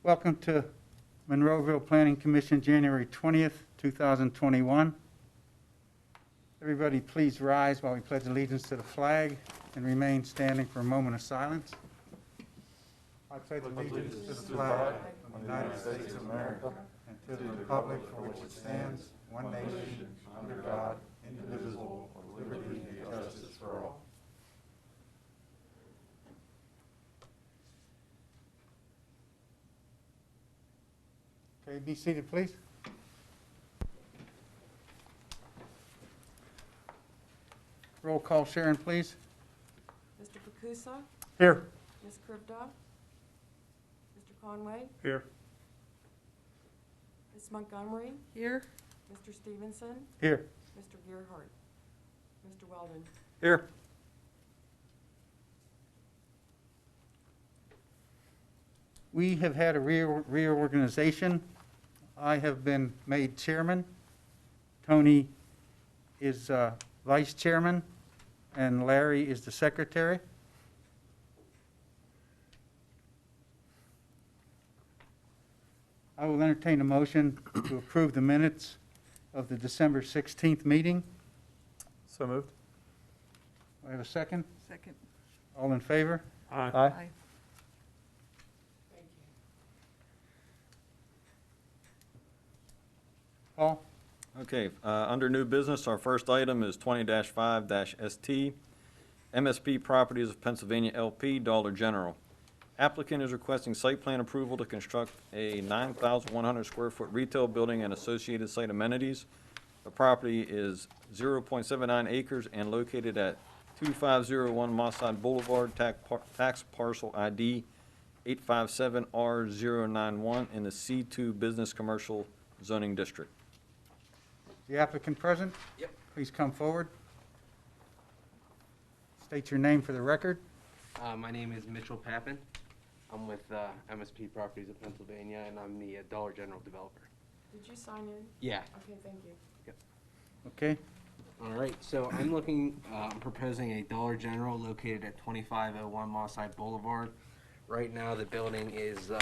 Welcome to Monroeville Planning Commission, January 20th, 2021. Everybody please rise while we pledge allegiance to the flag and remain standing for a moment of silence. I pledge allegiance to the flag of the United States of America and to the republic for which it stands, one nation, under God, indivisible, with liberty and justice for all. Okay, be seated, please. Roll call, Sharon, please. Mr. Pacusa? Here. Ms. Krivda? Mr. Conway? Here. Ms. Montgomery? Here. Mr. Stevenson? Here. Mr. Gearhart? Mr. Weldon? Here. We have had a reorganization. I have been made chairman. Tony is vice chairman, and Larry is the secretary. I will entertain a motion to approve the minutes of the December 16th meeting. So moved. Do I have a second? Second. All in favor? Aye. Aye. Thank you. Paul? Okay, under new business, our first item is 20-5-ST, MSP Properties of Pennsylvania LP, Dollar General. Applicant is requesting site plan approval to construct a 9,100 square foot retail building and associated site amenities. The property is 0.79 acres and located at 2501 Mossad Boulevard, tax parcel ID 857R091 in the C2 Business Commercial Zoning District. The applicant present? Yep. Please come forward. State your name for the record. My name is Mitchell Pappin. I'm with MSP Properties of Pennsylvania, and I'm the Dollar General developer. Did you sign in? Yeah. Okay, thank you. Okay, All right, so I'm proposing a Dollar General located at 2501 Mosside Boulevard. Right now, the building is,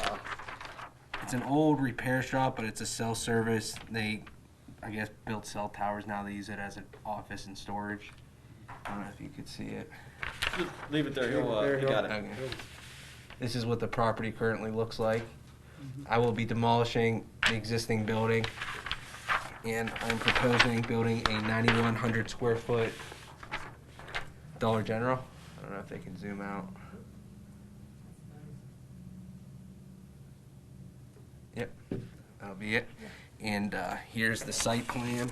it's an old repair shop, but it's a cell service. They, I guess, built cell towers now. They use it as an office and storage. I don't know if you could see it. Just leave it there, he He'll- got it. Okay. This is what the property currently looks like. I will be demolishing the existing building, and I'm proposing building a 9,100 square foot Dollar General. I don't know if they can zoom out. Yep, that'll be it. And here's the site plan.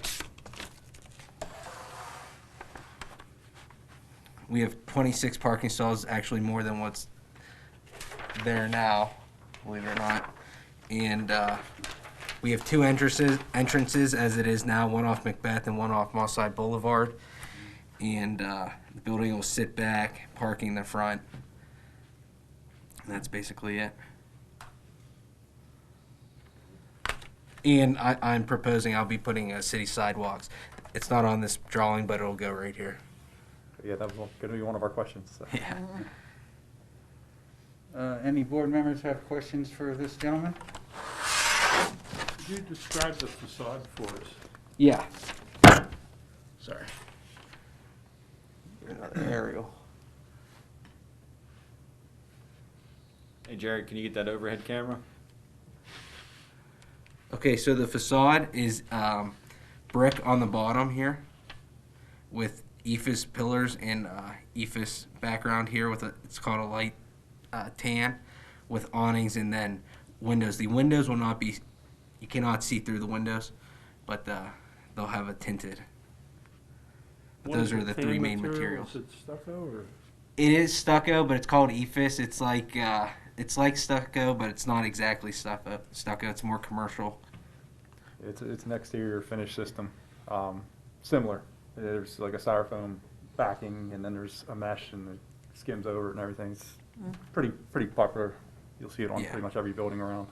We have 26 parking stalls, actually more than what's there now, believe it or not. And we have two entrances as it is now, one off Macbeth and one off Mosside Boulevard. And the building will sit back, parking in the front. And that's basically it. And I'm proposing I'll be putting city sidewalks. It's not on this drawing, but it'll go right here. Yeah, that was going to be one of our questions. So. Yeah. any board members have questions for this gentleman? Could you describe the facade for us? Yeah. Sorry. Another aerial. Hey Jared, can you get that overhead camera? Okay, so the facade is brick on the bottom here with ephes pillars and ephes background here with it's called a light tan with awnings and then windows. The windows will not be, you cannot see through the windows, but they'll have a tinted. But those are the three main materials. Is it stucco or? It is stucco, but it's called ephes. It's like stucco, but it's not exactly stucco. It's more commercial. It's an exterior finish system, similar. There's like a styrofoam backing, and then there's a mesh, and it skims over it and everything. It's pretty popular. You'll see it on pretty much every building around.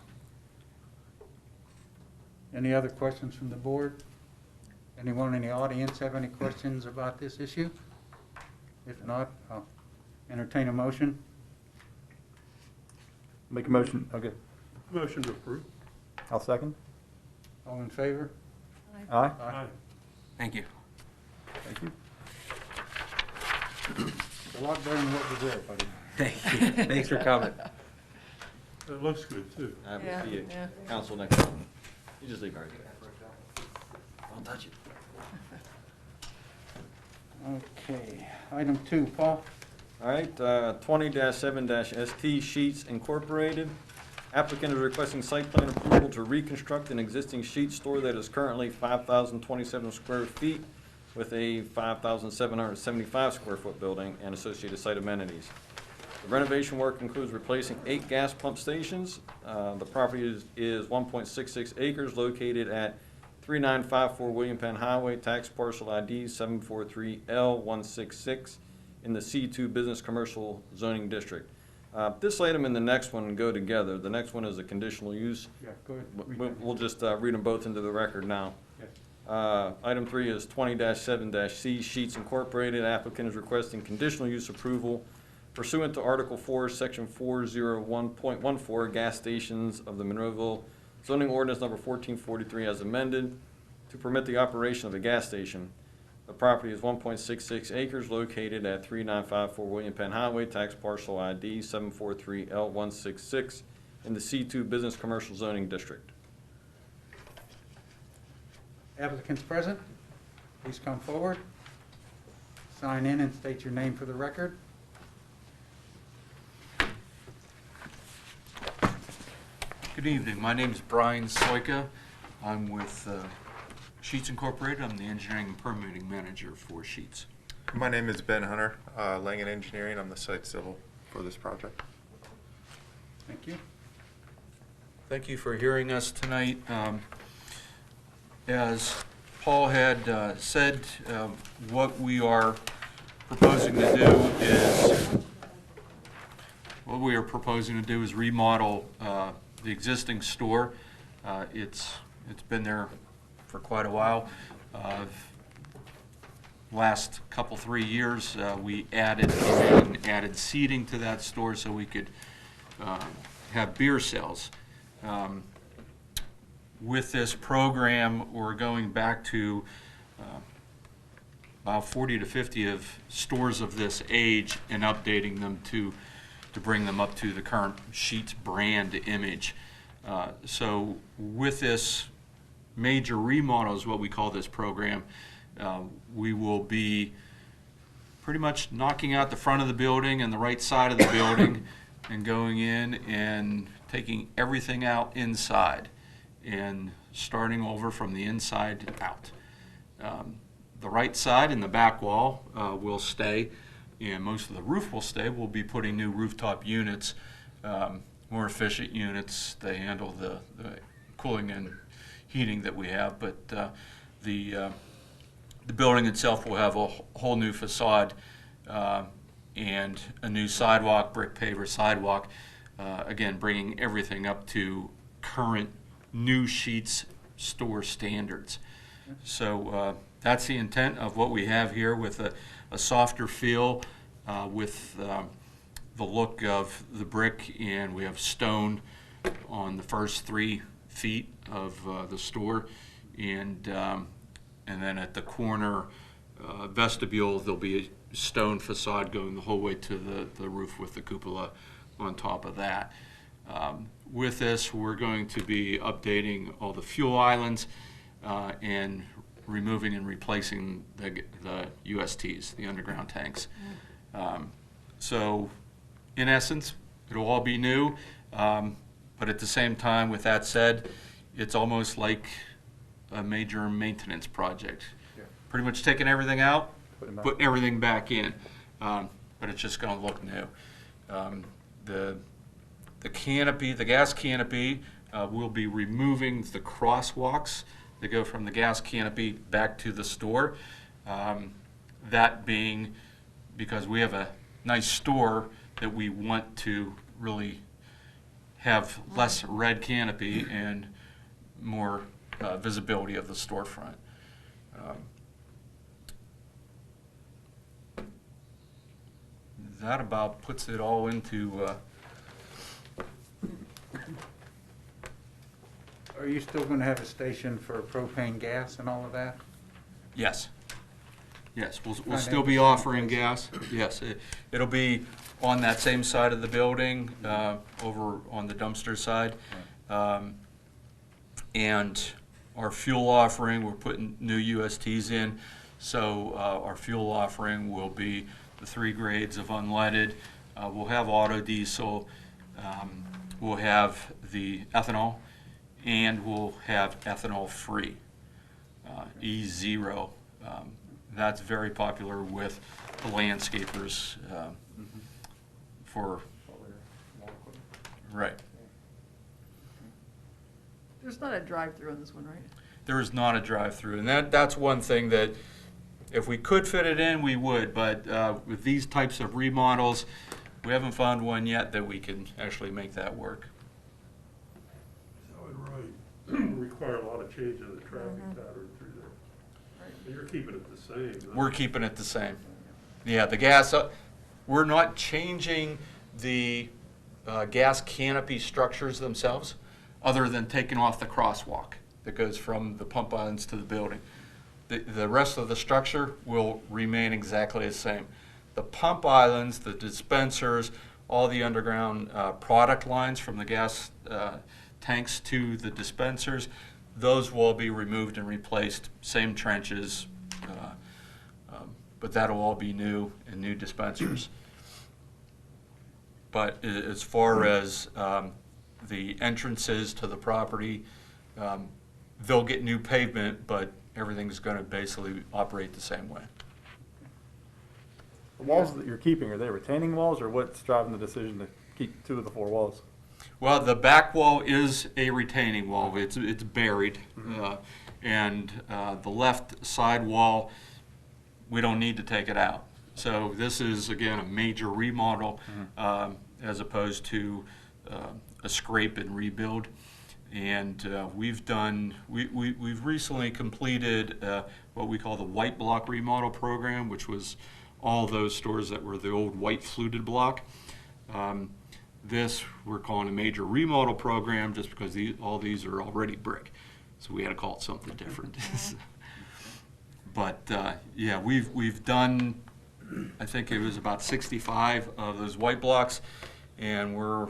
Any other questions from the board? Anyone in the audience have any questions about this issue? If not, I'll entertain a motion. Make a motion. Okay. Motion to approve. I'll second. All in favor? Aye. Aye. Thank you. Thank you. A lot better than what was there, buddy. Thank you. Thanks for coming. It looks good, too. I will Yeah, see you, yeah. council next time. You just leave right there. Don't touch it. Okay, item 2, Paul. All right, 20-7-ST Sheets Incorporated. Applicant is requesting site plan approval to reconstruct an existing sheet store that is currently 5,027 square feet with a 5,775 square foot building and associated site amenities. The renovation work includes replacing 8 gas pump stations. The property is 1.66 acres located at 3954 William Penn Highway, tax parcel ID 743L166 in the C2 Business Commercial Zoning District. This item and the next one go together. The next one is a conditional use. Yeah, go ahead. We'll just read them both into the record now. Yes. Item 3 is 20-7-C Sheets Incorporated. Applicant is requesting conditional use approval pursuant to Article 4, Section 401.14, gas stations of the Monroeville zoning ordinance number 1443 as amended to permit the operation of a gas station. The property is 1.66 acres located at 3954 William Penn Highway, tax parcel ID 743L166 in the C2 Business Commercial Zoning District. Applicants present, please come forward. Sign in and state your name for the record. Good evening. My name is Brian Soika. I'm with Sheets Incorporated. I'm the engineering and permitting manager for Sheets. My name is Ben Hunter, Langen Engineering. I'm the site civil for this project. Thank you. Thank you for hearing us tonight. As Paul had said, what we are proposing to do is remodel the existing store. It's been there for quite a while. Last couple, 3 years, we added seating to that store so we could have beer sales. With this program, we're going back to about 40 to 50 of stores of this age and updating them to bring them up to the current Sheets brand image. So with this major remodel is what we call this program, we will be pretty much knocking out the front of the building and the right side of the building and going in and taking everything out inside and starting over from the inside out. The right side and the back wall will stay, and most of the roof will stay. We'll be putting new rooftop units, more efficient units. They handle the cooling and heating that we have, but the building itself will have a whole new facade and a new sidewalk, brick paver sidewalk, again bringing everything up to current new Sheets store standards. So that's the intent of what we have here, with a softer feel, with the look of the brick, and we have stone on the first 3 feet of the store, and then at the corner vestibule there'll be a stone facade going the whole way to the roof with the cupola on top of that. With this, we're going to be updating all the fuel islands and removing and replacing the USTs, the underground tanks. So in essence, it'll all be new, but at the same time, with that said, it's almost like a major maintenance project. Yeah. Pretty much taking everything out, Putting everything back in, but it's just going to look new. The canopy, the gas canopy, we'll be removing the crosswalks that go from the gas canopy back to the store. That being because we have a nice store that we want to really have less red canopy and more visibility of the storefront. That about puts it all into Are you still going to have a station for propane gas and all of that? Yes. Yes, we'll Kinda still be in the same offering place. gas. Yes, it'll be on that same side of the building, over on the dumpster side. And our fuel offering, we're putting new USTs in, so our fuel offering will be the 3 grades of unleaded. We'll have auto diesel, we'll have the ethanol, and we'll have ethanol-free, E0. That's very popular with the landscapers for, right. There's not a drive-through on this one, right? There is not a drive-through, and that's one thing that if we could fit it in, we would, but with these types of remodels, we haven't found one yet that we can actually make that work. That would really require a lot of change in the traffic pattern through there. Right. And you're keeping it the same. huh? We're keeping it the same. Yeah, the gas, we're not changing the gas canopy structures themselves, other than taking off the crosswalk that goes from the pump islands to the building. The rest of the structure will remain exactly the same. The pump islands, the dispensers, all the underground product lines from the gas tanks to the dispensers, those will be removed and replaced, same trenches, but that'll all be new and new dispensers. But as far as the entrances to the property, they'll get new pavement, but everything's going to basically operate the same way. The walls that you're keeping, are they retaining walls, or what's driving the decision to keep 2 of the 4 walls? Well, the back wall is a retaining wall. It's buried. And the left side wall, we don't need to take it out. So this is, again, a major remodel as opposed to a scrape and rebuild. And we've recently completed what we call the white block remodel program, which was all those stores that were the old white fluted block. This we're calling a major remodel program just because all these are already brick. So we had to call it something different. But yeah, we've done, I think it was about 65 of those white blocks, and we're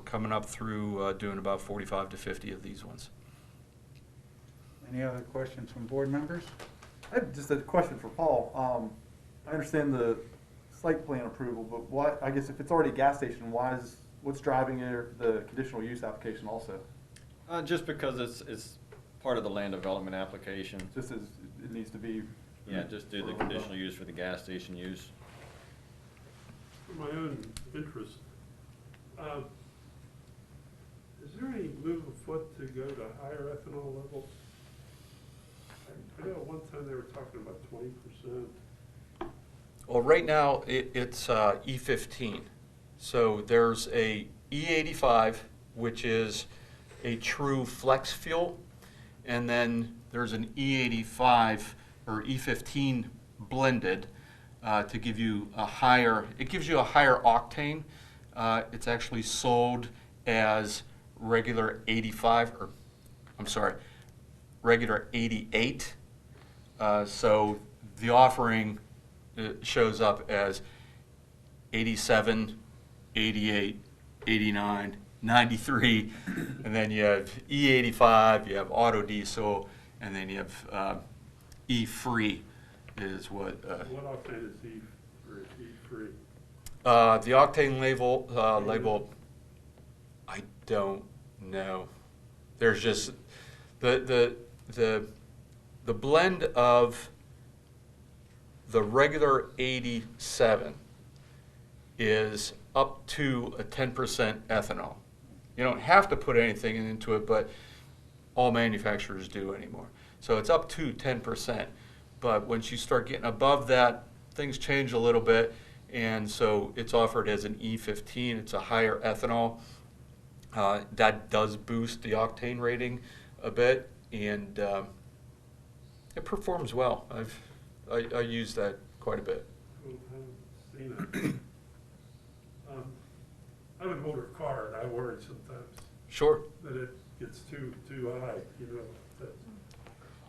coming up through doing about 45 to 50 of these ones. Any other questions from board members? I have just a question for Paul. I understand the site plan approval, but what, I guess if it's already a gas station, what's driving the conditional use application also? Just because it's part of the land development application. Just as it needs to be. Yeah, just do the conditional use for the gas station use. For my own interest, is there any move afoot to go to higher ethanol levels? I know at one time they were talking about 20%. Well, right now it's E15. So there's a E85, which is a true flex fuel, and then there's an E85 or E15 blended to give you a higher. It gives you a higher octane. It's actually sold as regular 85, or I'm sorry, regular 88. So the offering shows up as 87, 88, 89, 93, and then you have E85, you have auto diesel, and then you have E-free is what. What octane is E3? The octane label, I don't know. There's just the blend of the regular 87 is up to a 10% ethanol. You don't have to put anything into it, but all manufacturers do anymore. So it's up to 10%. But once you start getting above that, things change a little bit. And so it's offered as an E15. It's a higher ethanol. That does boost the octane rating a bit, and it performs well. I use that quite a bit. I haven't seen it. I have an older car, and I worry sometimes Sure. that it gets too high, you know, that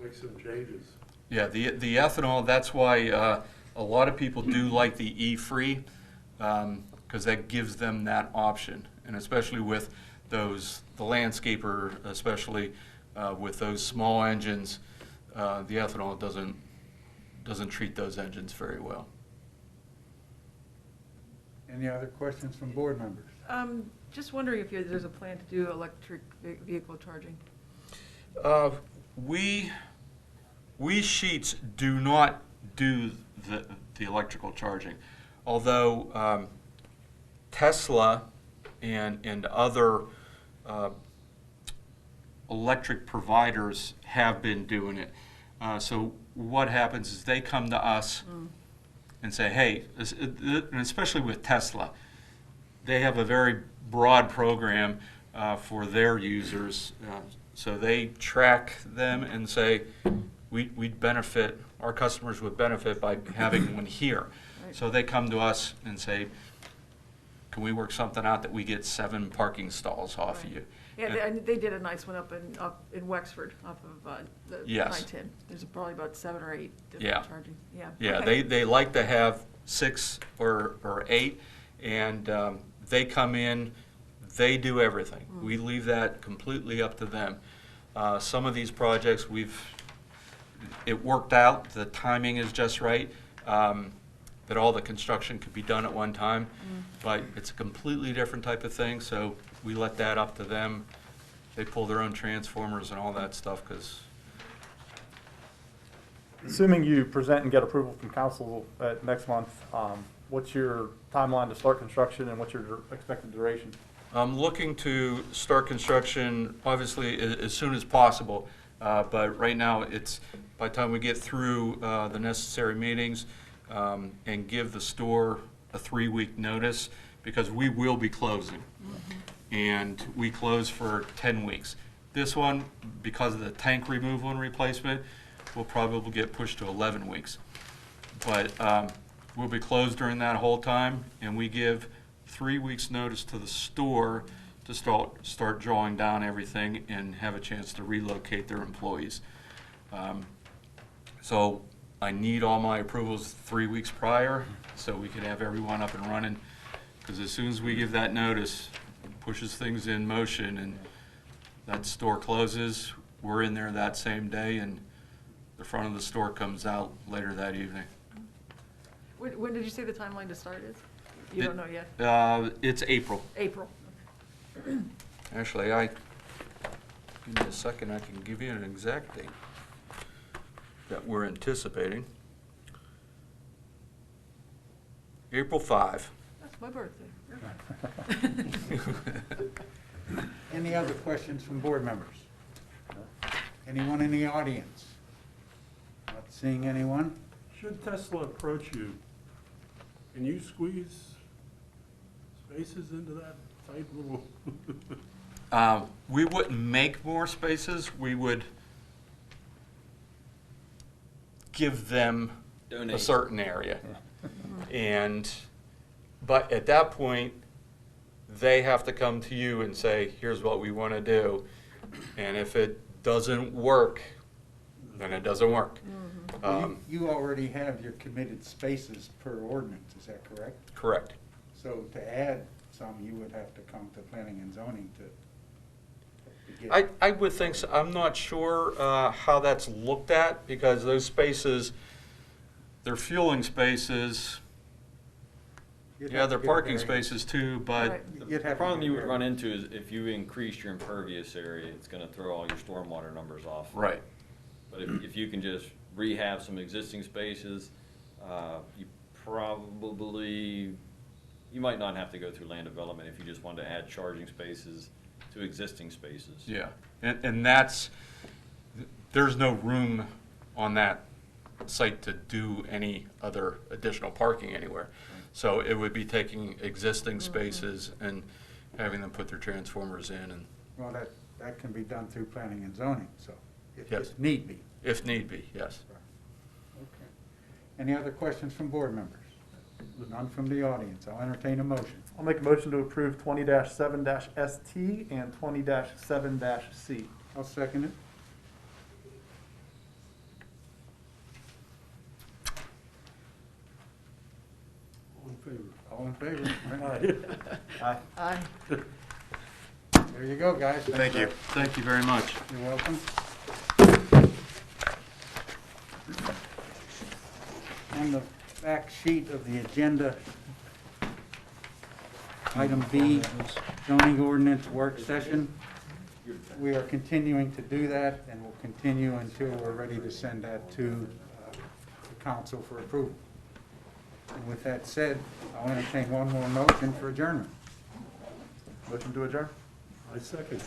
makes some changes. Yeah, the ethanol, that's why a lot of people do like the E-free, because that gives them that option. And especially with those, the landscaper, especially with those small engines, the ethanol doesn't treat those engines very well. Any other questions from board members? Just wondering if there's a plan to do electric vehicle charging. We sheets do not do the electrical charging, although Tesla and other electric providers have been doing it. So what happens is they come to us and say, hey, and especially with Tesla, they have a very broad program for their users. So they track them and say, we'd benefit, our customers would benefit by having one here. Right. So they come to us and say, can we work something out that we get 7 parking stalls off of Right. you? Yeah, they did a nice one up in Wexford, off of the Yes. 910. There's probably about 7 or 8 different Yeah. charging. Yeah. Yeah, Okay. they like to have 6 or 8, and they come in, they do everything. We leave that completely up to them. Some of these projects, it worked out, the timing is just right, that all the construction could be done at one time, but it's a completely different type of thing, so we let that up to them. They pull their own transformers and all that stuff, because Assuming you present and get approval from council next month, what's your timeline to start construction and what's your expected duration? I'm looking to start construction, obviously, as soon as possible, but right now, it's, by the time we get through the necessary meetings and give the store a 3-week notice, because we will be closing. And we close for 10 weeks. This one, because of the tank removal and replacement, will probably get pushed to 11 weeks. But we'll be closed during that whole time, and we give 3 weeks' notice to the store to start drawing down everything and have a chance to relocate their employees. So I need all my approvals 3 weeks prior, so we can have everyone up and running. Because as soon as we give that notice, it pushes things in motion, and that store closes, we're in there that same day, and the front of the store comes out later that evening. When did you say the timeline to start is? You don't know yet? It's April. April. Actually, give me a second, I can give you an exact date that we're anticipating. April 5. That's my birthday. Any other questions from board members? Anyone in the audience? Not seeing anyone? Should Tesla approach you, can you squeeze spaces into that tight little? We wouldn't make more spaces, we would give them a Donate. certain area. But at that point, they have to come to you and say, here's what we want to do. And if it doesn't work, then it doesn't work. Well, you already have your committed spaces per ordinance, is that correct? Correct. So to add some, you would have to come to planning and zoning to get. I would think so. I'm not sure how that's looked at, because those spaces, they're fueling spaces. You'd Yeah, have to they're get a parking variance. spaces too, but Right. You'd The have to problem get you a would run variance. into is if you increase your impervious area, it's gonna throw all your stormwater numbers off. right. But if you can just rehab some existing spaces, you probably, you might not have to go through land development if you just wanted to add charging spaces to existing spaces. Yeah, and there's no room on that site to do any other additional parking anywhere. So it would be taking existing spaces and having them put their transformers in, and Well, that can be done through planning and zoning, so Yes. if need be. if need be, yes. Okay. Any other questions from board members? None from the audience. I'll entertain a motion. I'll make a motion to approve 20-7-ST and 20-7-C. I'll second it. All in favor? All in favor? Right. Aye. Aye. There you go, guys. Thank you. Thank you very much. You're welcome. On the back sheet of the agenda, item B, zoning ordinance work session. We are continuing to do that, and we'll continue until we're ready to send that to the council for approval. And with that said, I'll entertain one more motion for adjournment. Motion to adjourn? I second.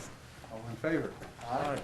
All in favor? Aye.